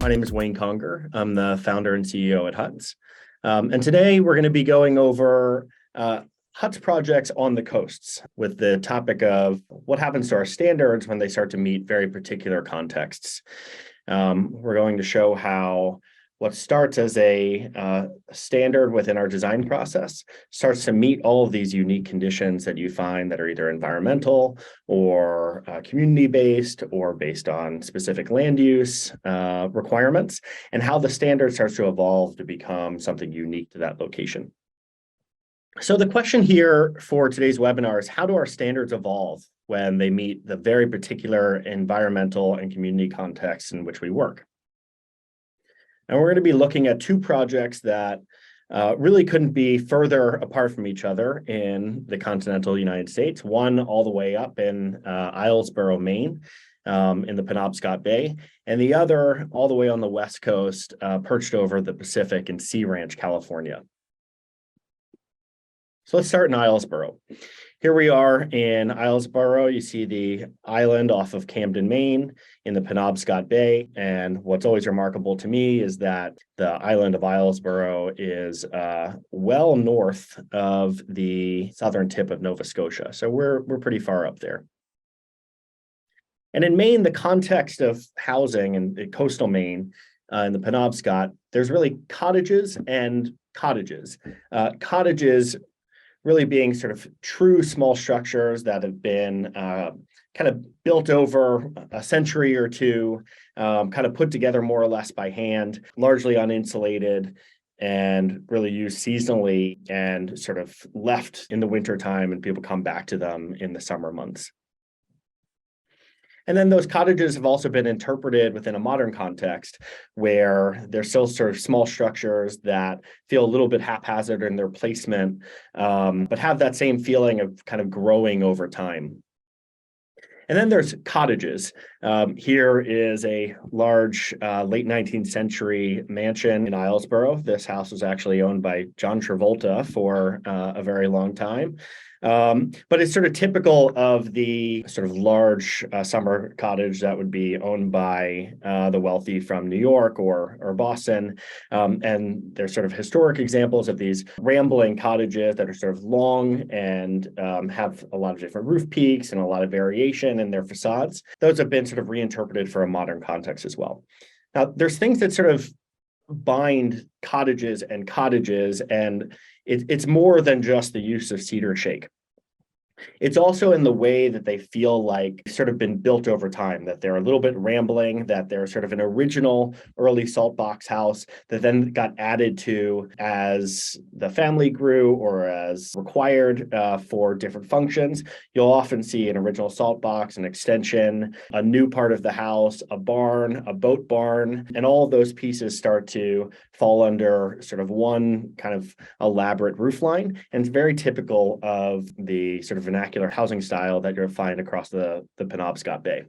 My name is Wayne Conger. I'm the founder and CEO at HUTS. And today we're going to be going over HUTS projects on the coasts with the topic of what happens to our standards when they start to meet very particular contexts. We're going to show how what starts as a standard within our design process starts to meet all of these unique conditions that you find that are either environmental or community-based or based on specific land use requirements, and how the standard starts to evolve to become something unique to that location. So the question here for today's webinar is, how do our standards evolve when they meet the very particular environmental and community contexts in which we work? And we're going to be looking at two projects that really couldn't be further apart from each other in the continental United States. One all the way up in Islesboro, Maine, in the Penobscot Bay, and the other all the way on the West Coast, perched over the Pacific in Sea Ranch, California. So let's start in Islesboro. Here we are in Islesboro. You see the island off of Camden, Maine in the Penobscot Bay. And what's always remarkable to me is that the island of Islesboro is well north of the southern tip of Nova Scotia. So we're pretty far up there. And in Maine, the context of housing in coastal Maine, in the Penobscot, there's really cottages and cottages. Cottages really being sort of true small structures that have been kind of built over a century or two, kind of put together more or less by hand, largely uninsulated, and really used seasonally and sort of left in the wintertime, and people come back to them in the summer months. And then those cottages have also been interpreted within a modern context where they're still sort of small structures that feel a little bit haphazard in their placement, but have that same feeling of kind of growing over time. And then there's cottages. Here is a large late 19th century mansion in Islesboro. This house was actually owned by John Travolta for a very long time. But it's sort of typical of the sort of large summer cottage that would be owned by the wealthy from New York or Boston. And there's sort of historic examples of these rambling cottages that are sort of long and have a lot of different roof peaks and a lot of variation in their facades. Those have been sort of reinterpreted for a modern context as well. Now, there's things that sort of bind cottages, and it's more than just the use of cedar shake. It's also in the way that they feel like sort of been built over time, that they're a little bit rambling, that they're sort of an original early salt box house that then got added to as the family grew or as required for different functions. You'll often see an original salt box, an extension, a new part of the house, a barn, a boat barn, and all of those pieces start to fall under sort of one kind of elaborate roofline. And it's very typical of the sort of vernacular housing style that you'll find across the Penobscot Bay.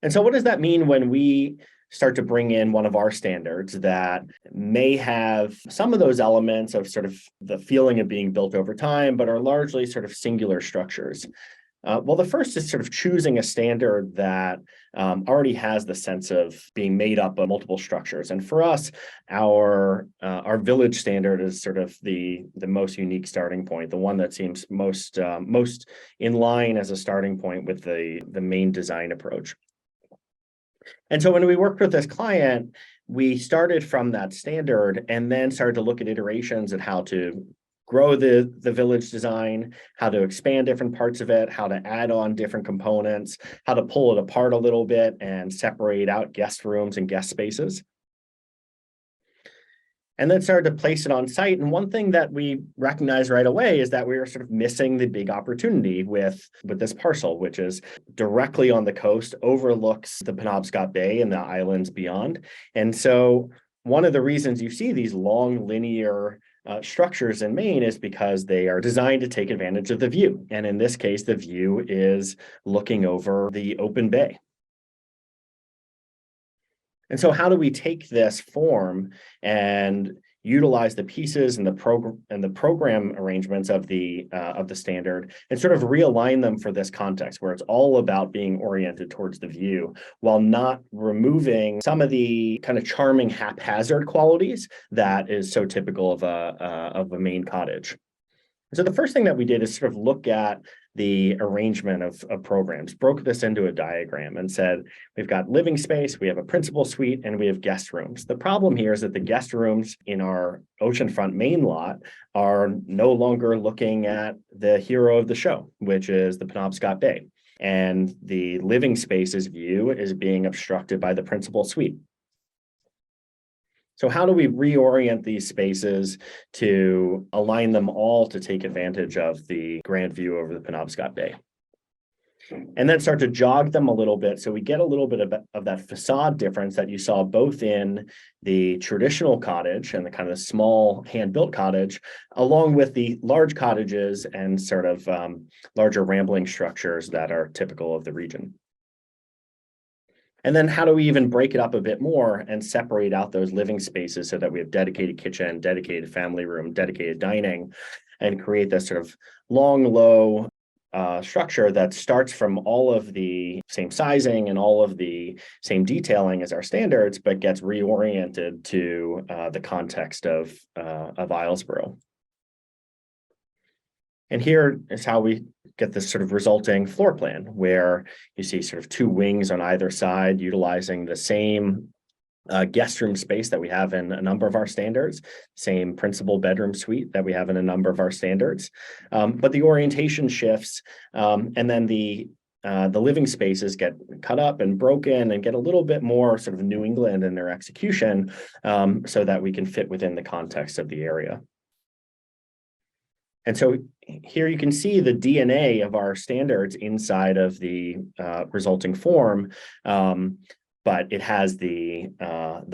And so what does that mean when we start to bring in one of our standards that may have some of those elements of sort of the feeling of being built over time, but are largely sort of singular structures? Well, the first is sort of choosing a standard that already has the sense of being made up of multiple structures. And for us, our village standard is sort of the most unique starting point, the one that seems most in line as a starting point with the main design approach. And so when we worked with this client, we started from that standard and then started to look at iterations and how to grow the village design, how to expand different parts of it, how to add on different components, how to pull it apart a little bit and separate out guest rooms and guest spaces. And then started to place it on site. And one thing that we recognized right away is that we were sort of missing the big opportunity with this parcel, which is directly on the coast, overlooks the Penobscot Bay and the islands beyond. And so one of the reasons you see these long linear structures in Maine is because they are designed to take advantage of the view. And in this case, the view is looking over the open bay. And so how do we take this form and utilize the pieces and the program arrangements of the standard and sort of realign them for this context where it's all about being oriented towards the view while not removing some of the kind of charming haphazard qualities that is so typical of a Maine cottage. So the first thing that we did is sort of look at the arrangement of programs, broke this into a diagram and said, we've got living space, we have a principal suite, and we have guest rooms. The problem here is that the guest rooms in our oceanfront Maine lot are no longer looking at the hero of the show, which is the Penobscot Bay. And the living space's view is being obstructed by the principal suite. So how do we reorient these spaces to align them all to take advantage of the grand view over the Penobscot Bay? And then start to jog them a little bit so we get a little bit of that facade difference that you saw both in the traditional cottage and the kind of small hand-built cottage, along with the large cottages and sort of larger rambling structures that are typical of the region. And then how do we even break it up a bit more and separate out those living spaces so that we have dedicated kitchen, dedicated family room, dedicated dining, and create this sort of long, low structure that starts from all of the same sizing and all of the same detailing as our standards, but gets reoriented to the context of Islesboro. And here is how we get this sort of resulting floor plan where you see sort of two wings on either side utilizing the same guest room space that we have in a number of our standards, same principal bedroom suite that we have in a number of our standards. But the orientation shifts and then the living spaces get cut up and broken and get a little bit more sort of New England in their execution so that we can fit within the context of the area. And so here you can see the DNA of our standards inside of the resulting form, but it has the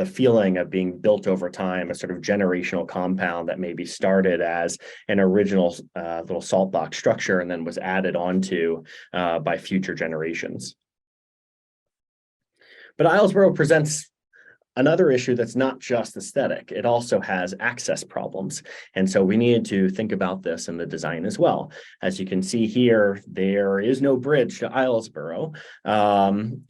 feeling of being built over time, a sort of generational compound that maybe started as an original little salt box structure and then was added onto by future generations. But Islesboro presents another issue that's not just aesthetic, it also has access problems. And so we needed to think about this in the design as well. As you can see here, there is no bridge to Islesboro.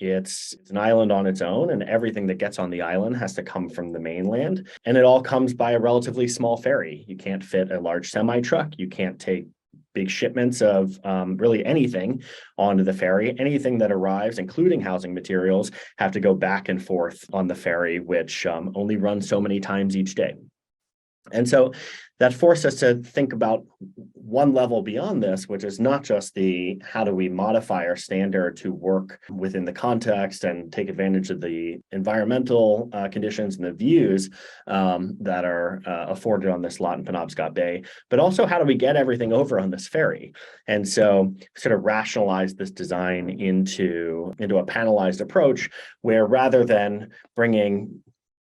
It's an island on its own, and everything that gets on the island has to come from the mainland. And it all comes by a relatively small ferry. You can't fit a large semi-truck. You can't take big shipments of really anything onto the ferry. Anything that arrives, including housing materials, have to go back and forth on the ferry, which only runs so many times each day. And so that forced us to think about one level beyond this, which is not just the how do we modify our standard to work within the context and take advantage of the environmental conditions and the views that are afforded on this lot in Penobscot Bay, but also how do we get everything over on this ferry? And so sort of rationalize this design into a panelized approach where rather than bringing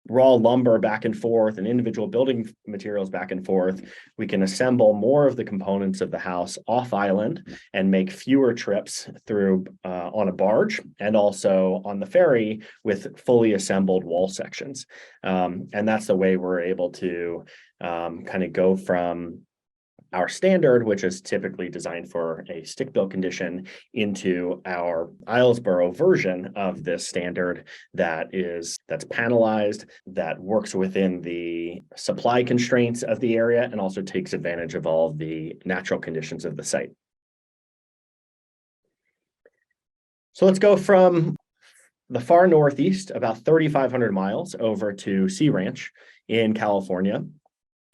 raw lumber back and forth and individual building materials back and forth, we can assemble more of the components of the house off island and make fewer trips through on a barge and also on the ferry with fully assembled wall sections. And that's the way we're able to kind of go from our standard, which is typically designed for a stick-built condition, into our Islesboro version of this standard that's panelized, that works within the supply constraints of the area, and also takes advantage of all the natural conditions of the site. So let's go from the far northeast, about 3,500 miles, over to Sea Ranch in California.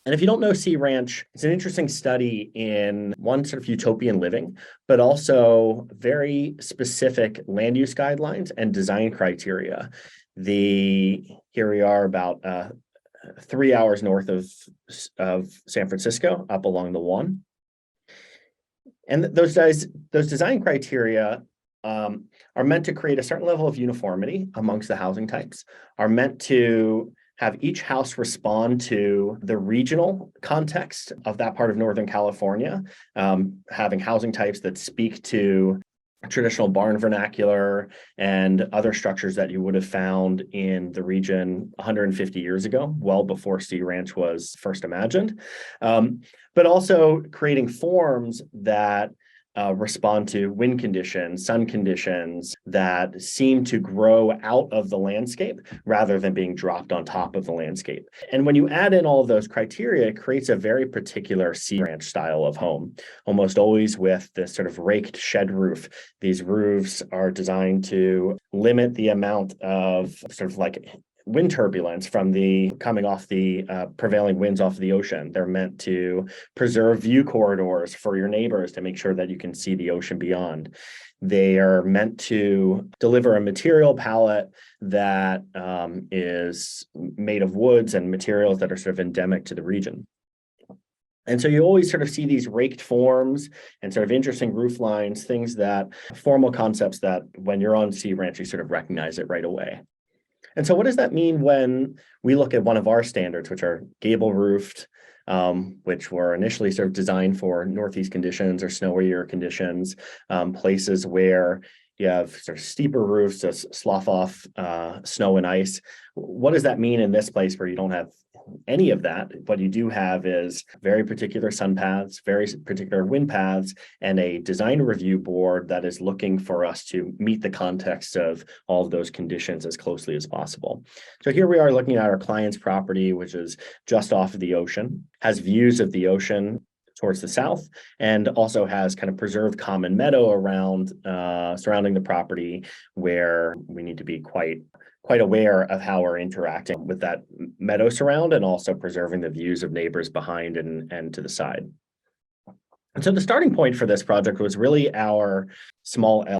And if you don't know Sea Ranch, it's an interesting study in one sort of utopian living, but also very specific land use guidelines and design criteria. Here we are about 3 hours north of San Francisco, up along the one. And those design criteria are meant to create a certain level of uniformity amongst the housing types, are meant to have each house respond to the regional context of that part of Northern California, having housing types that speak to traditional barn vernacular and other structures that you would have found in the region 150 years ago, well before Sea Ranch was first imagined, but also creating forms that respond to wind conditions, sun conditions that seem to grow out of the landscape rather than being dropped on top of the landscape. And when you add in all of those criteria, it creates a very particular Sea Ranch style of home, almost always with this sort of raked shed roof. These roofs are designed to limit the amount of sort of like wind turbulence from the coming off the prevailing winds off the ocean. They're meant to preserve view corridors for your neighbors to make sure that you can see the ocean beyond. They are meant to deliver a material palette that is made of woods and materials that are sort of endemic to the region. And so you always sort of see these raked forms and sort of interesting roof lines, things that formal concepts that when you're on Sea Ranch, you sort of recognize it right away. And so what does that mean when we look at one of our standards, which are gable roofed, which were initially sort of designed for Northeast conditions or snowier conditions, places where you have sort of steeper roofs to slough off snow and ice. What does that mean in this place where you don't have any of that? What you do have is very particular sun paths, very particular wind paths, and a design review board that is looking for us to meet the context of all of those conditions as closely as possible. So here we are looking at our client's property, which is just off of the ocean, has views of the ocean towards the south, and also has kind of preserved common meadow around surrounding the property, where we need to be quite aware of how we're interacting with that meadow surround and also preserving the views of neighbors behind and to the side. And so the starting point for this project was really our small